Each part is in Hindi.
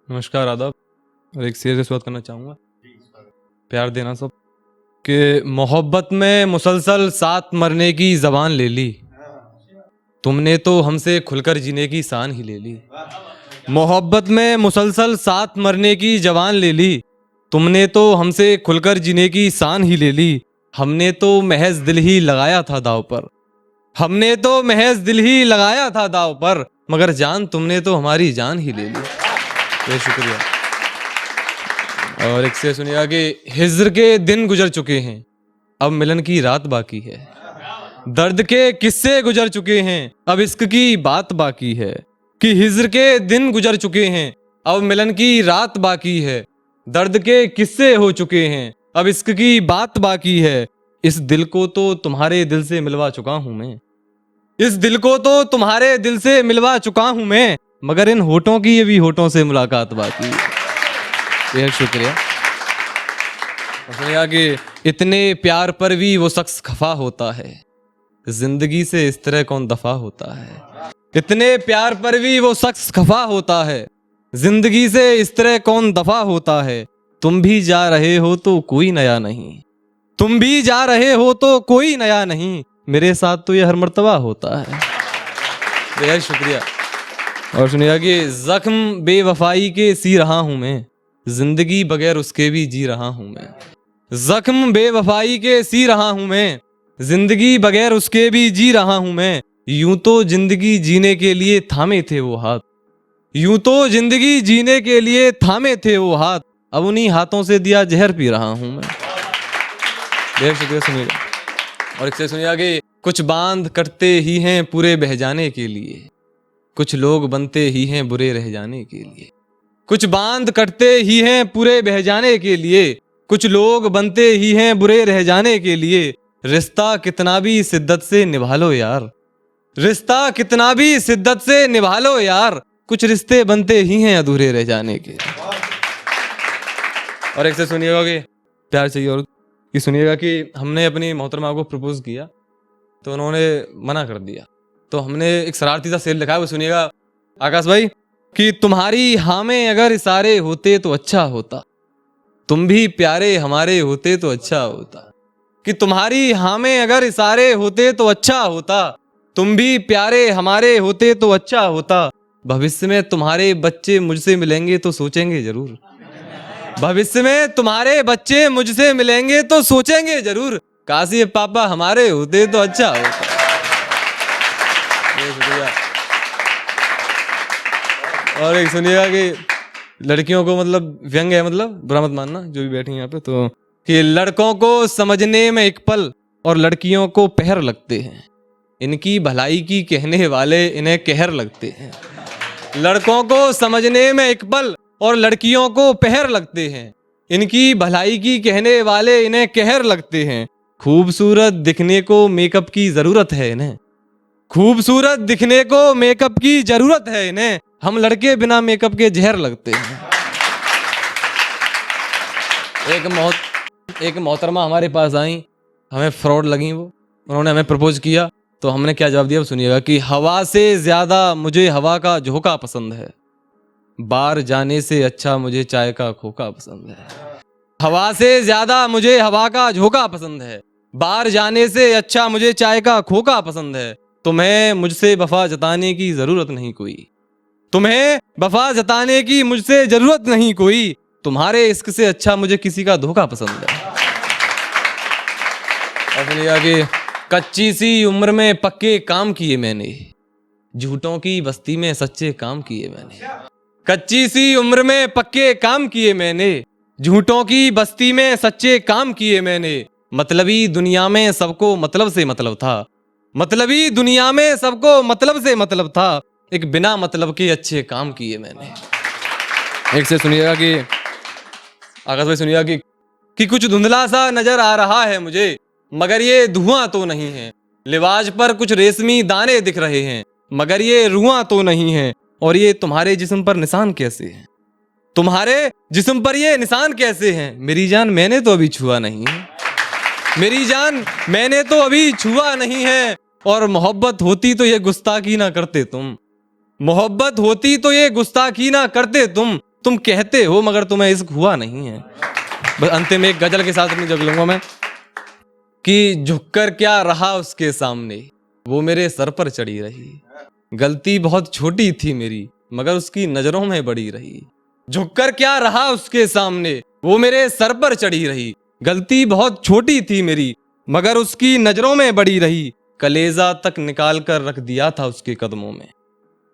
नमस्कार, आदाब। और एक शेर से शुरुआत करना चाहूँगा। प्यार देना सब कि मोहब्बत में मुसलसल साथ मरने की ज़बान ले ली, तुमने तो हमसे खुलकर जीने की शान ही ले ली। मोहब्बत में मुसलसल साथ मरने की जवान ले ली, तुमने तो हमसे खुलकर जीने की शान ही ले ली। हमने तो महज दिल ही लगाया था दाव पर, हमने तो महज दिल ही लगाया था दाव पर, मगर जान तुमने तो हमारी जान ही ले ली। बहुत शुक्रिया। और एक से सुनिएगा कि हिज्र के दिन गुजर चुके हैं, अब मिलन की रात बाकी है। दर्द के किस्से गुजर चुके हैं, अब इश्क की बात बाकी है। कि हिज्र के दिन गुजर चुके हैं, अब मिलन की रात बाकी है। दर्द के किस्से हो चुके हैं, अब इश्क की बात बाकी है। इस दिल को तो तुम्हारे दिल से मिलवा चुका हूं मैं, इस दिल को तो तुम्हारे दिल से मिलवा चुका हूं मैं, मगर इन होठों की ये भी होठों से मुलाकात बाकी है। बेहद शुक्रिया। सुनिया कि इतने प्यार पर भी वो शख्स खफा होता है, जिंदगी से इस तरह कौन दफा होता है। इतने प्यार पर भी वो शख्स खफा होता है, जिंदगी से इस तरह कौन दफा होता है। तुम भी जा रहे हो तो कोई नया नहीं, तुम भी जा रहे हो तो कोई नया नहीं, मेरे साथ तो ये हर मर्तबा होता है। बेहद शुक्रिया। और सुनिएगा कि जख्म बेवफाई के सी रहा हूं मैं, जिंदगी बगैर उसके भी जी रहा हूं मैं। जख्म बेवफाई के सी रहा हूं मैं, जिंदगी बगैर उसके भी जी रहा हूं मैं। यूं तो जिंदगी जीने के लिए थामे थे वो हाथ, यूं तो जिंदगी जीने के लिए थामे थे वो हाथ, अब उन्हीं हाथों से दिया जहर पी रहा हूं मैं। बेहद शुक्रिया। सुनिएगा और एक से सुनिएगा कि कुछ बांध करते ही हैं पूरे बह जाने के लिए, कुछ लोग बनते ही हैं बुरे रह जाने के लिए। कुछ बांध कटते ही हैं पूरे बह जाने के लिए, कुछ लोग बनते ही हैं बुरे रह जाने के लिए। रिश्ता कितना भी शिद्दत से निभा लो यार, रिश्ता कितना भी शिद्दत से निभा लो यार, कुछ रिश्ते बनते ही हैं अधूरे रह जाने के। और एक से सुनिएगा कि प्यार चाहिए, और ये सुनिएगा कि हमने अपनी मोहतरमा को प्रपोज किया तो उन्होंने मना कर दिया, तो हमने एक शरारती सा शेर लिखा है, वो सुनिएगा आकाश भाई कि तुम्हारी हाँ में अगर इशारे होते तो अच्छा होता, तुम भी प्यारे हमारे होते तो अच्छा होता। कि तुम्हारी हाँ में अगर इशारे होते तो अच्छा होता, तुम भी प्यारे हमारे होते तो अच्छा होता। भविष्य में तुम्हारे बच्चे मुझसे मिलेंगे तो सोचेंगे जरूर, भविष्य में तुम्हारे बच्चे मुझसे मिलेंगे तो सोचेंगे जरूर, काश ये पापा हमारे होते तो अच्छा होता। शुक्रिया। और एक सुनिएगा कि लड़कियों को मतलब व्यंग है, मतलब बुरा मत मानना जो भी बैठी हैं यहाँ पे, तो कि लड़कों को समझने में एक पल और लड़कियों को पहर लगते हैं, इनकी भलाई की कहने वाले इन्हें कहर लगते हैं। लड़कों को समझने में एक पल और लड़कियों को पहर लगते हैं, इनकी भलाई की कहने वाले इन्हें कहर लगते हैं। खूबसूरत दिखने को मेकअप की जरूरत है इन्हें, खूबसूरत दिखने को मेकअप की जरूरत है इन्हें, हम लड़के बिना मेकअप के जहर लगते हैं। एक मोहतरमा हमारे पास आई, हमें फ्रॉड लगी वो, उन्होंने हमें प्रपोज किया तो हमने क्या जवाब दिया सुनिएगा कि हवा से ज्यादा मुझे हवा का झोंका पसंद है, बाहर जाने से अच्छा मुझे चाय का खोखा पसंद है। हवा से ज्यादा मुझे हवा का झोंका पसंद है, बाहर जाने से अच्छा मुझे चाय का खोखा पसंद है। तुम्हें मुझसे वफा जताने की जरूरत नहीं कोई, तुम्हें वफा जताने की मुझसे जरूरत नहीं कोई, तुम्हारे इश्क से अच्छा मुझे किसी का धोखा पसंद है। और कि कच्ची सी उम्र में पक्के काम किए मैंने, झूठों की बस्ती में सच्चे काम किए मैंने। कच्ची सी उम्र में पक्के काम किए मैंने, झूठों की बस्ती में सच्चे काम किए मैंने। मतलबी दुनिया में सबको मतलब से मतलब था, मतलबी दुनिया में सबको मतलब से मतलब था, एक बिना मतलब के अच्छे काम किए मैंने। एक से सुनिएगा कि आकाश भाई सुनिएगा कि कुछ धुंधला सा नजर आ रहा है मुझे, मगर ये धुआं तो नहीं है। लिबास पर कुछ रेशमी दाने दिख रहे हैं, मगर ये रुआं तो नहीं है। और ये तुम्हारे जिस्म पर निशान कैसे हैं, तुम्हारे जिस्म पर ये निशान कैसे हैं। मेरी जान मैंने तो अभी छुआ नहीं है, मेरी जान मैंने तो अभी छुआ नहीं है। और मोहब्बत होती तो ये गुस्ताखी ना करते तुम, मोहब्बत होती तो ये गुस्ताखी ना करते तुम, तुम कहते हो मगर तुम्हें इश्क हुआ नहीं है। बस अंतिम एक गजल के साथ अपनी जग लूंगा मैं कि झुककर क्या रहा उसके सामने, वो मेरे सर पर चढ़ी रही। गलती बहुत छोटी थी मेरी मगर उसकी नजरों में बड़ी रही। झुककर क्या रहा उसके सामने, वो मेरे सर पर चढ़ी रही। गलती बहुत छोटी थी मेरी मगर उसकी नजरों में बड़ी रही। कलेजा तक निकाल कर रख दिया था उसके कदमों में,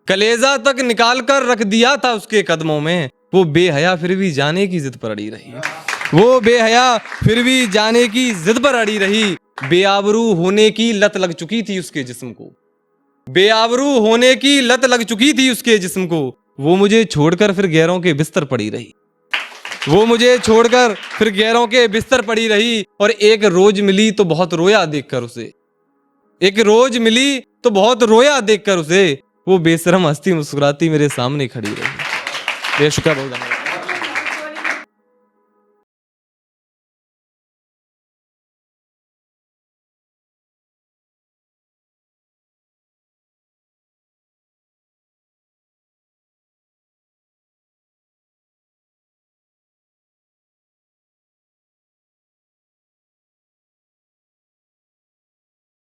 कलेजा तक निकाल कर रख दिया था उसके कदमों में। वो बेहया फिर भी जाने की जिद पर अड़ी रही। वो बेहया फिर भी जाने की जिद पर अड़ी रही। बेआबरू होने की लत लग चुकी थी उसके जिस्म को, बेआबरू होने की लत लग चुकी थी उसके जिस्म को। वो मुझे छोड़कर फिर गैरों के बिस्तर पड़ी रही। वो मुझे छोड़कर फिर गैरों के बिस्तर पड़ी रही। और एक रोज मिली तो बहुत रोया देखकर उसे, एक रोज मिली तो बहुत रोया देखकर उसे। वो बेशरम हंसती मुस्कुराती मेरे सामने खड़ी रही। बेशुक्र, बहुत धन्यवाद।